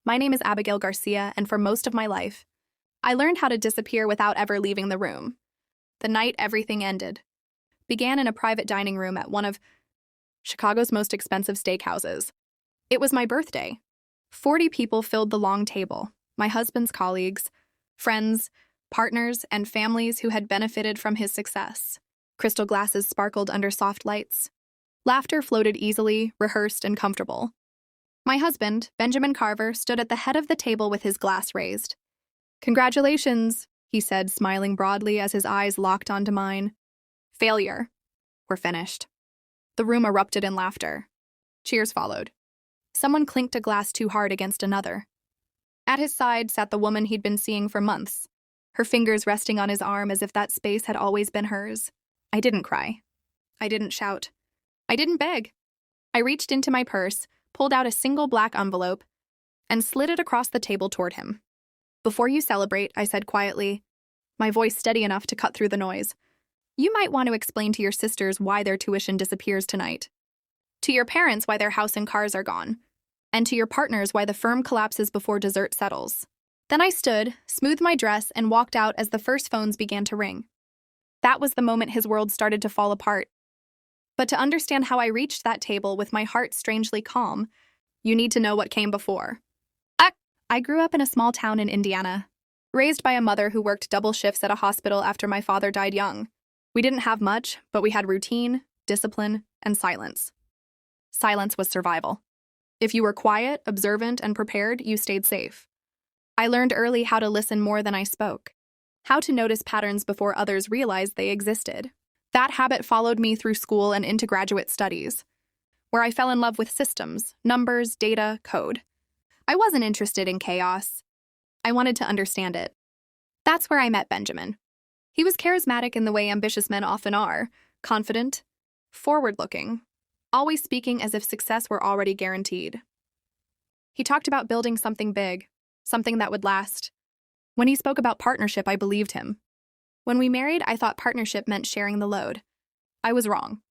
My name is Abigail Garcia, and for most of my life, I learned how to disappear without ever leaving the room. The night everything ended began in a private dining room at one of Chicago's most expensive steakhouses. It was my birthday. 40 people filled the long table, my husband's colleagues, friends, partners, and families who had benefited from his success. Crystal glasses sparkled under soft lights. Laughter floated easily, rehearsed, and comfortable. My husband, Benjamin Carver, stood at the head of the table with his glass raised. "Congratulations," he said, smiling broadly as his eyes locked onto mine. "Failure. We're finished." The room erupted in laughter. Cheers followed. Someone clinked a glass too hard against another. At his side sat the woman he'd been seeing for months, her fingers resting on his arm as if that space had always been hers. I didn't cry. I didn't shout. I didn't beg. I reached into my purse, pulled out a single black envelope, and slid it across the table toward him. "Before you celebrate," I said quietly, my voice steady enough to cut through the noise, "you might want to explain to your sisters why their tuition disappears tonight. To your parents why their house and cars are gone. And to your partners why the firm collapses before dessert settles." Then I stood, smoothed my dress, and walked out as the first phones began to ring. That was the moment his world started to fall apart. But to understand how I reached that table with my heart strangely calm, you need to know what came before. I grew up in a small town in Indiana, raised by a mother who worked double shifts at a hospital after my father died young. We didn't have much, but we had routine, discipline, and silence. Silence was survival. If you were quiet, observant, and prepared, you stayed safe. I learned early how to listen more than I spoke, how to notice patterns before others realized they existed. That habit followed me through school and into graduate studies, where I fell in love with systems, numbers, data, code. I wasn't interested in chaos. I wanted to understand it. That's where I met Benjamin. He was charismatic in the way ambitious men often are, confident, forward-looking, always speaking as if success were already guaranteed. He talked about building something big, something that would last. When he spoke about partnership, I believed him. When we married, I thought partnership meant sharing the load. I was wrong.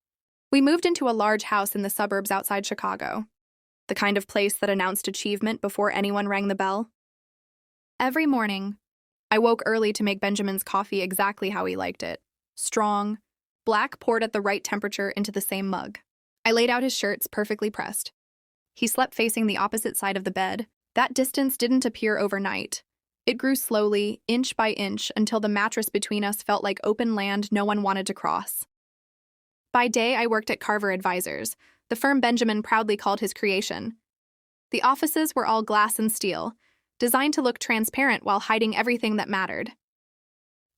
We moved into a large house in the suburbs outside Chicago, the kind of place that announced achievement before anyone rang the bell. Every morning, I woke early to make Benjamin's coffee exactly how he liked it. Strong, black, poured at the right temperature into the same mug. I laid out his shirts, perfectly pressed. He slept facing the opposite side of the bed. That distance didn't appear overnight. It grew slowly, inch by inch, until the mattress between us felt like open land no one wanted to cross. By day, I worked at Carver Advisors, the firm Benjamin proudly called his creation. The offices were all glass and steel, designed to look transparent while hiding everything that mattered.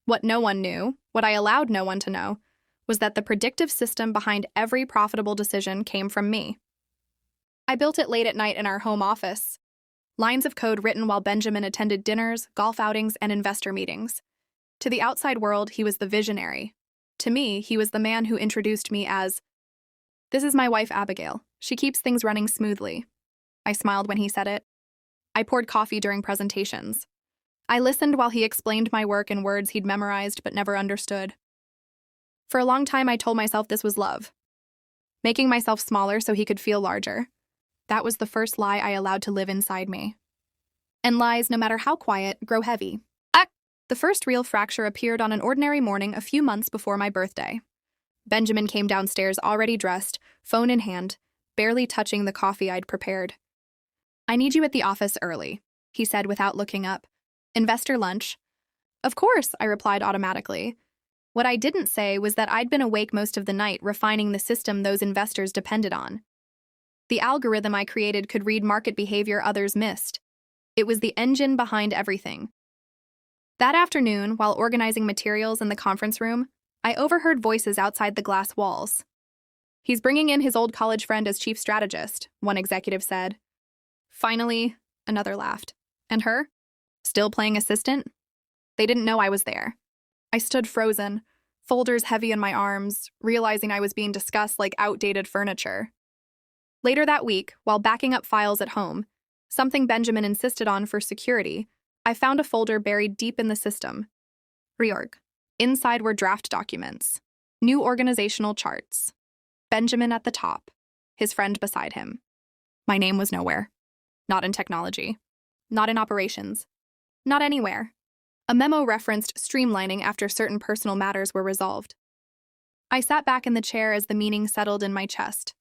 What no one knew, what I allowed no one to know, was that the predictive system behind every profitable decision came from me. I built it late at night in our home office. Lines of code written while Benjamin attended dinners, golf outings, and investor meetings. To the outside world, he was the visionary. To me, he was the man who introduced me as, "This is my wife, Abigail. She keeps things running smoothly." I smiled when he said it. I poured coffee during presentations. I listened while he explained my work in words he'd memorized but never understood. For a long time, I told myself this was love, making myself smaller so he could feel larger. That was the first lie I allowed to live inside me. And lies, no matter how quiet, grow heavy. The first real fracture appeared on an ordinary morning a few months before my birthday. Benjamin came downstairs already dressed, phone in hand, barely touching the coffee I'd prepared. "I need you at the office early," he said without looking up. "Investor lunch." "Of course," I replied automatically. What I didn't say was that I'd been awake most of the night refining the system those investors depended on. The algorithm I created could read market behavior others missed. It was the engine behind everything. That afternoon, while organizing materials in the conference room, I overheard voices outside the glass walls. "He's bringing in his old college friend as chief strategist," one executive said. "Finally," another laughed. "And her? Still playing assistant?" They didn't know I was there. I stood frozen, folders heavy in my arms, realizing I was being discussed like outdated furniture. Later that week, while backing up files at home, something Benjamin insisted on for security, I found a folder buried deep in the system. Reorg. Inside were draft documents, new organizational charts. Benjamin at the top, his friend beside him. My name was nowhere. Not in technology. not in operations, not anywhere. A memo referenced streamlining after certain personal matters were resolved. I sat back in the chair as the meaning settled in my chest.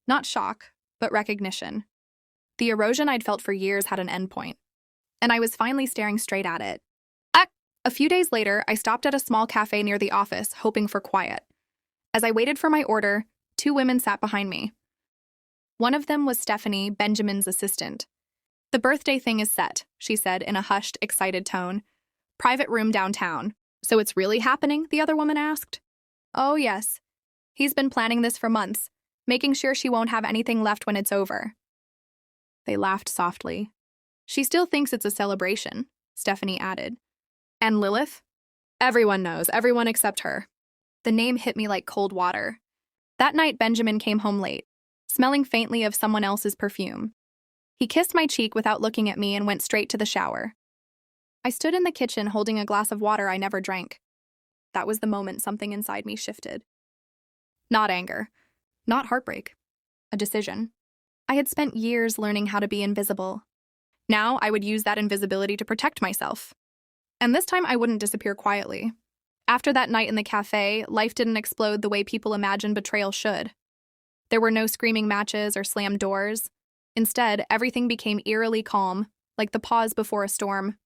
Not shock, but recognition. The erosion I'd felt for years had an endpoint, and I was finally staring straight at it. A few days later, I stopped at a small cafe near the office, hoping for quiet. As I waited for my order, two women sat behind me. One of them was Stephanie, Benjamin's assistant. "The birthday thing is set," she said in a hushed, excited tone. "Private room downtown." "So it's really happening?" the other woman asked. "Oh, yes. He's been planning this for months, making sure she won't have anything left when it's over." They laughed softly. "She still thinks it's a celebration," Stephanie added. "And Lilith?" "Everyone knows, everyone except her." The name hit me like cold water. That night, Benjamin came home late, smelling faintly of someone else's perfume. He kissed my cheek without looking at me and went straight to the shower. I stood in the kitchen holding a glass of water I never drank. That was the moment something inside me shifted. Not anger, not heartbreak, a decision. I had spent years learning how to be invisible. Now I would use that invisibility to protect myself. And this time I wouldn't disappear quietly. After that night in the cafe, life didn't explode the way people imagine betrayal should. There were no screaming matches or slammed doors. Instead, everything became eerily calm, like the pause before a storm.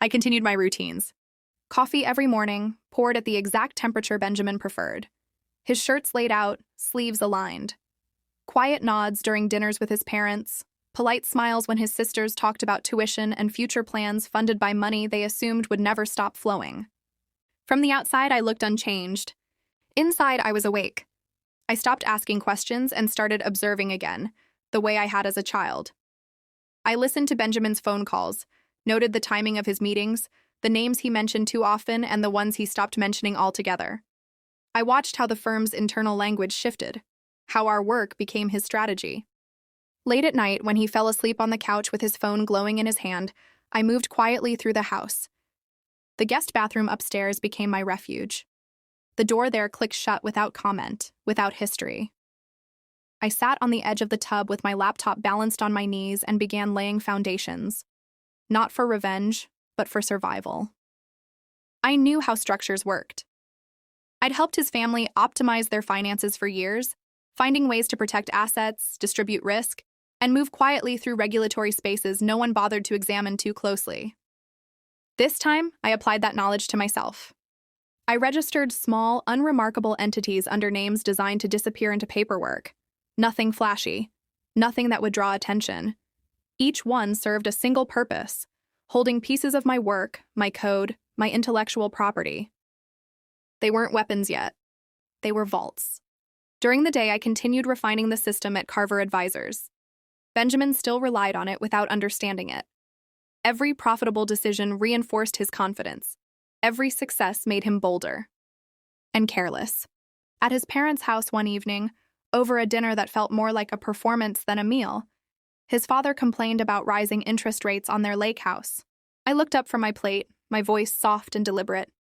I continued my routines. Coffee every morning, poured at the exact temperature Benjamin preferred. His shirts laid out, sleeves aligned. Quiet nods during dinners with his parents. Polite smiles when his sisters talked about tuition and future plans funded by money they assumed would never stop flowing. From the outside, I looked unchanged. Inside, I was awake. I stopped asking questions and started observing again, the way I had as a child. I listened to Benjamin's phone calls, noted the timing of his meetings, the names he mentioned too often, and the ones he stopped mentioning altogether. I watched how the firm's internal language shifted, how our work became his strategy. Late at night, when he fell asleep on the couch with his phone glowing in his hand, I moved quietly through the house. The guest bathroom upstairs became my refuge. The door there clicked shut without comment, without history. I sat on the edge of the tub with my laptop balanced on my knees and began laying foundations. Not for revenge, but for survival. I knew how structures worked. I'd helped his family optimize their finances for years, finding ways to protect assets, distribute risk, and move quietly through regulatory spaces no one bothered to examine too closely. This time, I applied that knowledge to myself. I registered small, unremarkable entities under names designed to disappear into paperwork. Nothing flashy, nothing that would draw attention. Each one served a single purpose, holding pieces of my work, my code, my intellectual property. They weren't weapons yet. They were vaults. During the day, I continued refining the system at Carver Advisors. Benjamin still relied on it without understanding it. Every profitable decision reinforced his confidence. Every success made him bolder and careless. At his parents' house one evening, over a dinner that felt more like a performance than a meal, his father complained about rising interest rates on their lake house. I looked up from my plate, my voice soft and deliberate.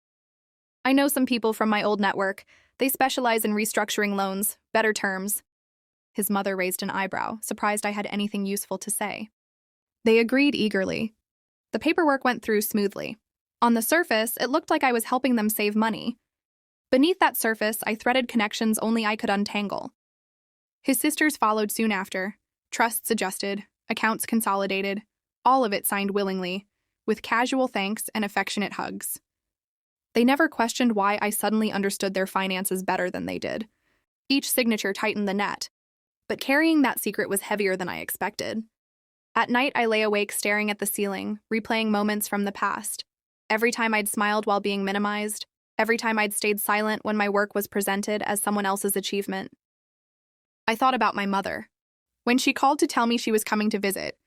"I know some people from my old network. They specialize in restructuring loans, better terms." His mother raised an eyebrow, surprised I had anything useful to say. They agreed eagerly. The paperwork went through smoothly. On the surface, it looked like I was helping them save money. Beneath that surface, I threaded connections only I could untangle. His sisters followed soon after. Trusts adjusted, accounts consolidated, all of it signed willingly, with casual thanks and affectionate hugs. They never questioned why I suddenly understood their finances better than they did. Each signature tightened the net, but carrying that secret was heavier than I expected. At night, I lay awake staring at the ceiling, replaying moments from the past. Every time I'd smiled while being minimized, every time I'd stayed silent when my work was presented as someone else's achievement. I thought about my mother. When she called to tell me she was coming to visit,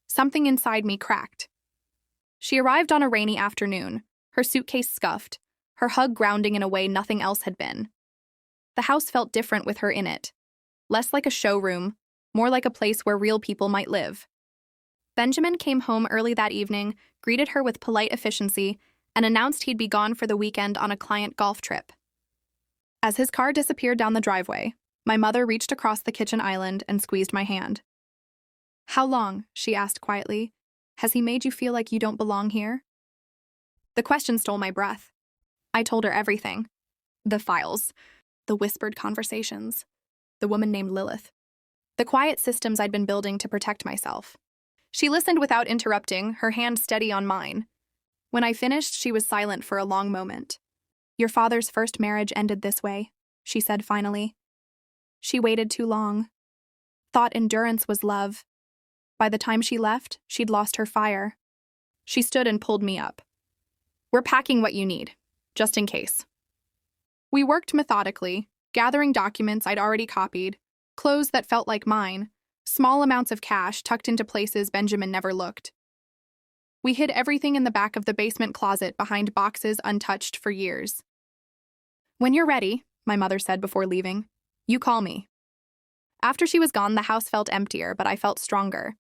something inside me cracked. She arrived on a rainy afternoon, her suitcase scuffed, her hug grounding in a way nothing else had been. The house felt different with her in it. Less like a showroom, more like a place where real people might live. Benjamin came home early that evening, greeted her with polite efficiency, and announced he'd be gone for the weekend on a client golf trip. As his car disappeared down the driveway, my mother reached across the kitchen island and squeezed my hand. "How long?" she asked quietly. Has he made you feel like you don't belong here? The question stole my breath. I told her everything. The files, the whispered conversations, the woman named Lilith, the quiet systems I'd been building to protect myself. She listened without interrupting, her hand steady on mine. When I finished, she was silent for a long moment. Your father's first marriage ended this way, she said finally. She waited too long. Thought endurance was love. By the time she left, she'd lost her fire. She stood and pulled me up. We're packing what you need, just in case. We worked methodically, gathering documents I'd already copied, clothes that felt like mine, small amounts of cash tucked into places Benjamin never looked. We hid everything in the back of the basement closet behind boxes untouched for years. When you're ready, my mother said before leaving, you call me. After she was gone, the house felt emptier, but I felt stronger.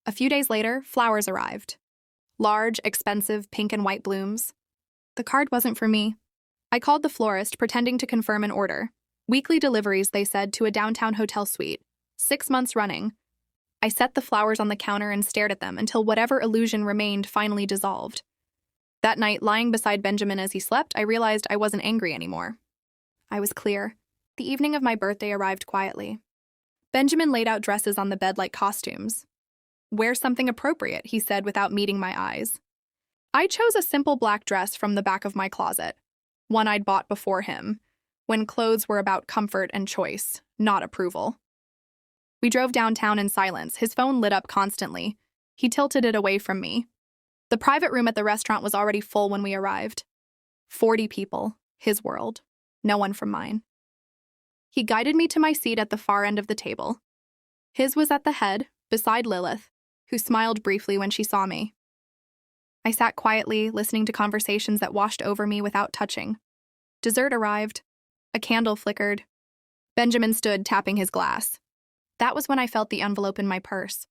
A few days later, flowers arrived. Large, expensive pink and white blooms. The card wasn't for me. I called the florist, pretending to confirm an order. Weekly deliveries, they said, to a downtown hotel suite. 6 months running. I set the flowers on the counter and stared at them until whatever illusion remained finally dissolved. That night, lying beside Benjamin as he slept, I realized I wasn't angry anymore. I was clear. The evening of my birthday arrived quietly. Benjamin laid out dresses on the bed like costumes. Wear something appropriate, he said without meeting my eyes. I chose a simple black dress from the back of my closet, one I'd bought before him, when clothes were about comfort and choice, not approval. We drove downtown in silence, his phone lit up constantly. He tilted it away from me. The private room at the restaurant was already full when we arrived. 40 people, his world, no one from mine. He guided me to my seat at the far end of the table. His was at the head, beside Lilith, who smiled briefly when she saw me. I sat quietly, listening to conversations that washed over me without touching. Dessert arrived. A candle flickered. Benjamin stood, tapping his glass. That was when I felt the envelope in my purse,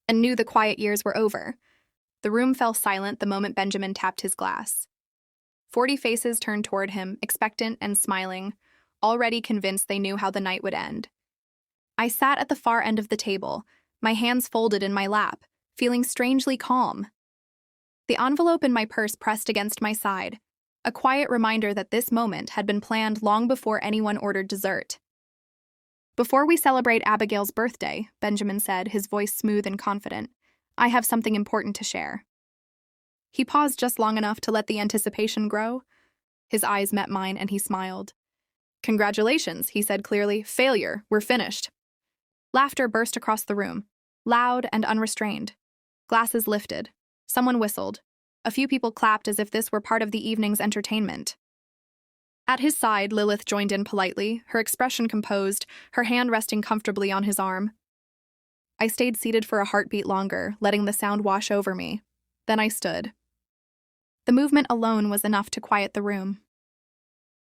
and knew the quiet years were over. The room fell silent the moment Benjamin tapped his glass. 40 faces turned toward him, expectant and smiling, already convinced they knew how the night would end. I sat at the far end of the table, my hands folded in my lap, feeling strangely calm. The envelope in my purse pressed against my side, a quiet reminder that this moment had been planned long before anyone ordered dessert. Before we celebrate Abigail's birthday, Benjamin said, his voice smooth and confident, I have something important to share. He paused just long enough to let the anticipation grow. His eyes met mine and he smiled. Congratulations, he said clearly. Failure, we're finished. Laughter burst across the room, loud and unrestrained. Glasses lifted. Someone whistled. A few people clapped as if this were part of the evening's entertainment. At his side, Lilith joined in politely, her expression composed, her hand resting comfortably on his arm. I stayed seated for a heartbeat longer, letting the sound wash over me. Then I stood. The movement alone was enough to quiet the room.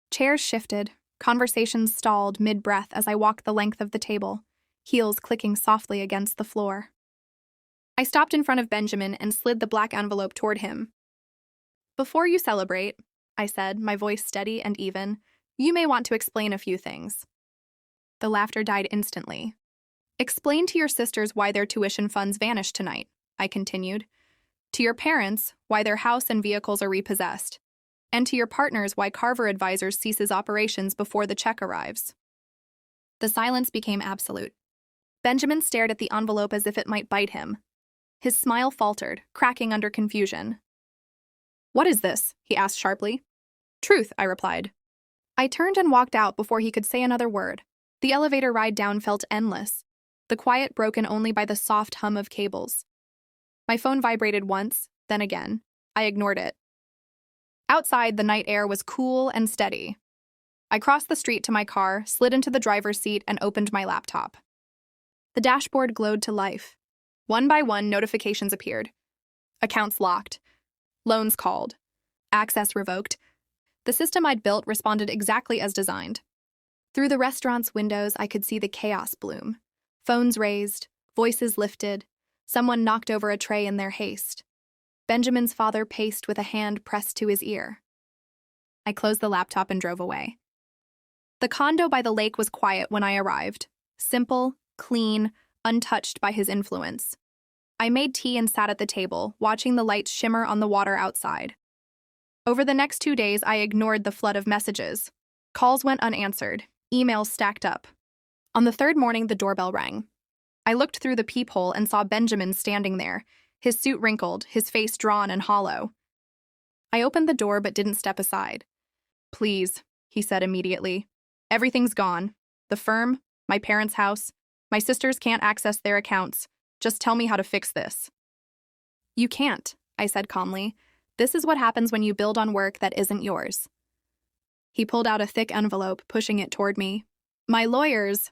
Chairs shifted, conversations stalled mid-breath as I walked the length of the table, heels clicking softly against the floor. I stopped in front of Benjamin and slid the black envelope toward him. Before you celebrate, I said, my voice steady and even, you may want to explain a few things. The laughter died instantly. Explain to your sisters why their tuition funds vanished tonight, I continued. To your parents, why their house and vehicles are repossessed. And to your partners, why Carver Advisors ceases operations before the check arrives. The silence became absolute. Benjamin stared at the envelope as if it might bite him. His smile faltered, cracking under confusion. What is this? He asked sharply. Truth, I replied. I turned and walked out before he could say another word. The elevator ride down felt endless, the quiet broken only by the soft hum of cables. My phone vibrated once, then again. I ignored it. Outside, the night air was cool and steady. I crossed the street to my car, slid into the driver's seat, and opened my laptop. The dashboard glowed to life. One by one, notifications appeared. Accounts locked. Loans called. Access revoked. The system I'd built responded exactly as designed. Through the restaurant's windows, I could see the chaos bloom. Phones raised, voices lifted. Someone knocked over a tray in their haste. Benjamin's father paced with a hand pressed to his ear. I closed the laptop and drove away. The condo by the lake was quiet when I arrived. Simple, clean, untouched by his influence. I made tea and sat at the table, watching the lights shimmer on the water outside. Over the next 2 days, I ignored the flood of messages. Calls went unanswered, emails stacked up. On the third morning, the doorbell rang. I looked through the peephole and saw Benjamin standing there, his suit wrinkled, his face drawn and hollow. I opened the door but didn't step aside. "Please," he said immediately. "Everything's gone. The firm, my parents' house. My sisters can't access their accounts. Just tell me how to fix this." "You can't," I said calmly. "This is what happens when you build on work that isn't yours." He pulled out a thick envelope, pushing it toward me. "My lawyers."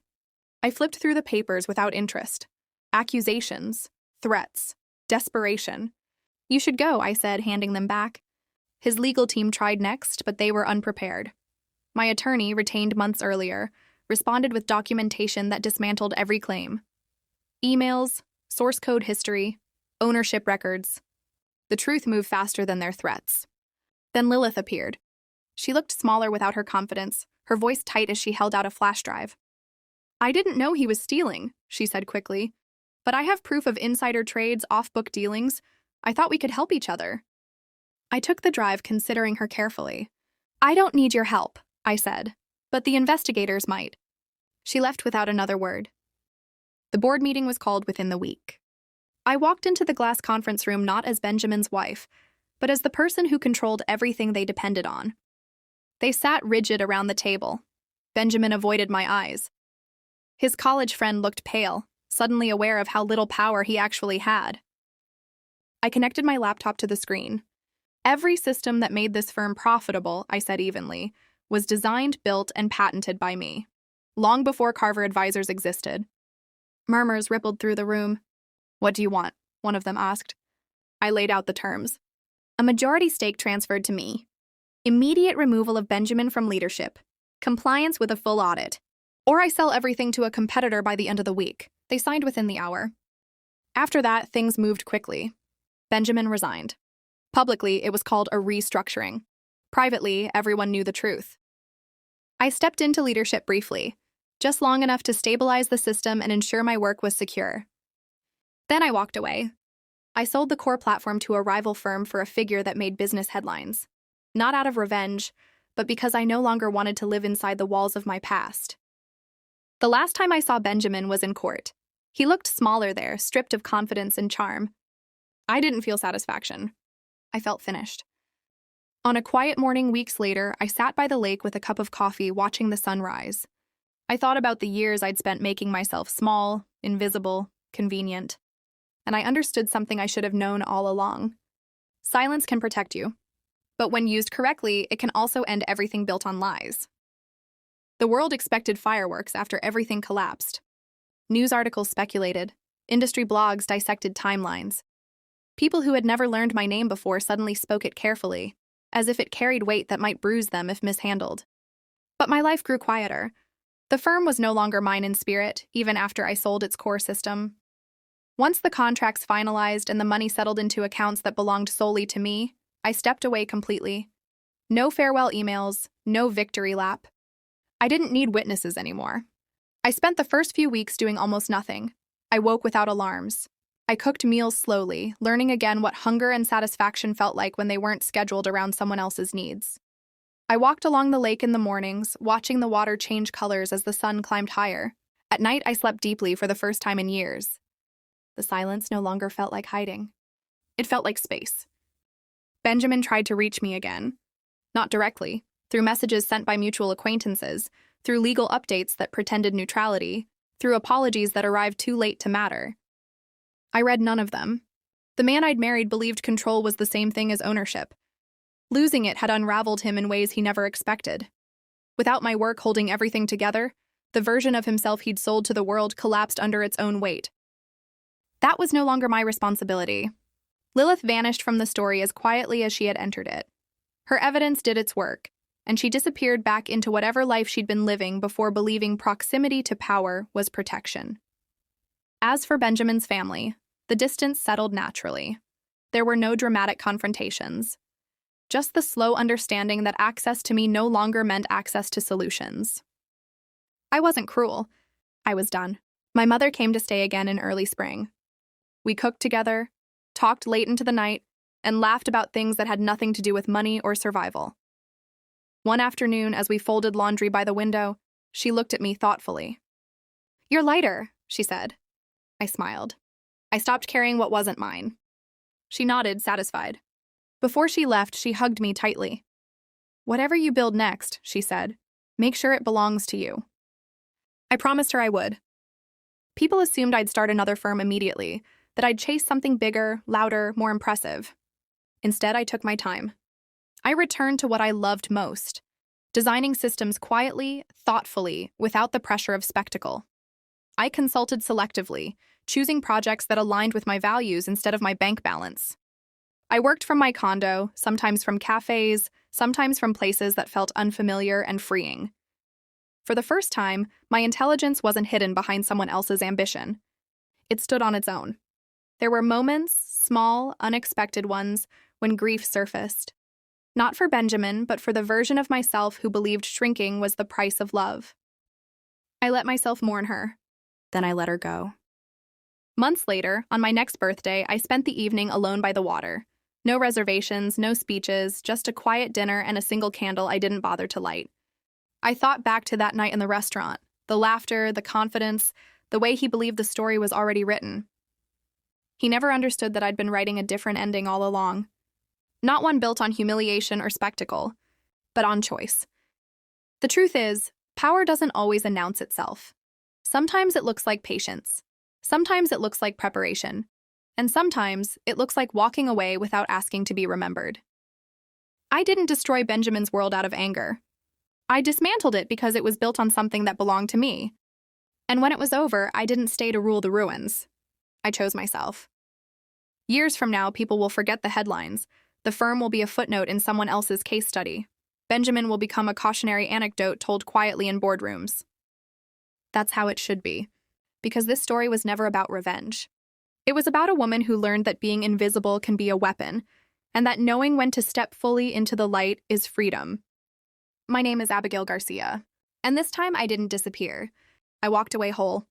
I flipped through the papers without interest. Accusations, threats, desperation. "You should go," I said, handing them back. His legal team tried next, but they were unprepared. My attorney, retained months earlier, responded with documentation that dismantled every claim. Emails, source code history, ownership records. The truth moved faster than their threats. Then Lilith appeared. She looked smaller without her confidence, her voice tight as she held out a flash drive. "I didn't know he was stealing," she said quickly. "But I have proof of insider trades, off-book dealings. I thought we could help each other." I took the drive, considering her carefully. "I don't need your help," I said, "but the investigators might." She left without another word. The board meeting was called within the week. I walked into the glass conference room not as Benjamin's wife, but as the person who controlled everything they depended on. They sat rigid around the table. Benjamin avoided my eyes. His college friend looked pale, suddenly aware of how little power he actually had. I connected my laptop to the screen. "Every system that made this firm profitable," I said evenly, "was designed, built, and patented by me, long before Carver Advisors existed." Murmurs rippled through the room. "What do you want?" one of them asked. I laid out the terms. A majority stake transferred to me. Immediate removal of Benjamin from leadership. Compliance with a full audit. Or I sell everything to a competitor by the end of the week. They signed within the hour. After that, things moved quickly. Benjamin resigned. Publicly, it was called a restructuring. Privately, everyone knew the truth. I stepped into leadership briefly, just long enough to stabilize the system and ensure my work was secure. Then I walked away. I sold the core platform to a rival firm for a figure that made business headlines. Not out of revenge, but because I no longer wanted to live inside the walls of my past. The last time I saw Benjamin was in court. He looked smaller there, stripped of confidence and charm. I didn't feel satisfaction. I felt finished. On a quiet morning weeks later, I sat by the lake with a cup of coffee, watching the sun rise. I thought about the years I'd spent making myself small, invisible, convenient. And I understood something I should have known all along. Silence can protect you. But when used correctly, it can also end everything built on lies. The world expected fireworks after everything collapsed. News articles speculated. Industry blogs dissected timelines. People who had never learned my name before suddenly spoke it carefully, as if it carried weight that might bruise them if mishandled. But my life grew quieter. The firm was no longer mine in spirit, even after I sold its core system. Once the contracts finalized and the money settled into accounts that belonged solely to me, I stepped away completely. No farewell emails, no victory lap. I didn't need witnesses anymore. I spent the first few weeks doing almost nothing. I woke without alarms. I cooked meals slowly, learning again what hunger and satisfaction felt like when they weren't scheduled around someone else's needs. I walked along the lake in the mornings, watching the water change colors as the sun climbed higher. At night, I slept deeply for the first time in years. The silence no longer felt like hiding. It felt like space. Benjamin tried to reach me again. Not directly, through messages sent by mutual acquaintances, through legal updates that pretended neutrality, through apologies that arrived too late to matter. I read none of them. The man I'd married believed control was the same thing as ownership. Losing it had unraveled him in ways he never expected. Without my work holding everything together, the version of himself he'd sold to the world collapsed under its own weight. That was no longer my responsibility. Lilith vanished from the story as quietly as she had entered it. Her evidence did its work, and she disappeared back into whatever life she'd been living before believing proximity to power was protection. As for Benjamin's family, the distance settled naturally. There were no dramatic confrontations. Just the slow understanding that access to me no longer meant access to solutions. I wasn't cruel. I was done. My mother came to stay again in early spring. We cooked together, talked late into the night, and laughed about things that had nothing to do with money or survival. One afternoon, as we folded laundry by the window, she looked at me thoughtfully. "You're lighter," she said. I smiled. I stopped carrying what wasn't mine. She nodded, satisfied. Before she left, she hugged me tightly. "Whatever you build next," she said, "make sure it belongs to you." I promised her I would. People assumed I'd start another firm immediately, that I'd chase something bigger, louder, more impressive. Instead, I took my time. I returned to what I loved most, designing systems quietly, thoughtfully, without the pressure of spectacle. I consulted selectively, choosing projects that aligned with my values instead of my bank balance. I worked from my condo, sometimes from cafes, sometimes from places that felt unfamiliar and freeing. For the first time, my intelligence wasn't hidden behind someone else's ambition. It stood on its own. There were moments, small, unexpected ones, when grief surfaced. Not for Benjamin, but for the version of myself who believed shrinking was the price of love. I let myself mourn her. Then I let her go. Months later, on my next birthday, I spent the evening alone by the water. No reservations, no speeches, just a quiet dinner and a single candle I didn't bother to light. I thought back to that night in the restaurant, the laughter, the confidence, the way he believed the story was already written. He never understood that I'd been writing a different ending all along. Not one built on humiliation or spectacle, but on choice. The truth is, power doesn't always announce itself. Sometimes it looks like patience. Sometimes it looks like preparation. And sometimes it looks like walking away without asking to be remembered. I didn't destroy Benjamin's world out of anger. I dismantled it because it was built on something that belonged to me. And when it was over, I didn't stay to rule the ruins. I chose myself. Years from now, people will forget the headlines. The firm will be a footnote in someone else's case study. Benjamin will become a cautionary anecdote told quietly in boardrooms. That's how it should be, because this story was never about revenge. It was about a woman who learned that being invisible can be a weapon, and that knowing when to step fully into the light is freedom. My name is Abigail Garcia, and this time I didn't disappear. I walked away whole.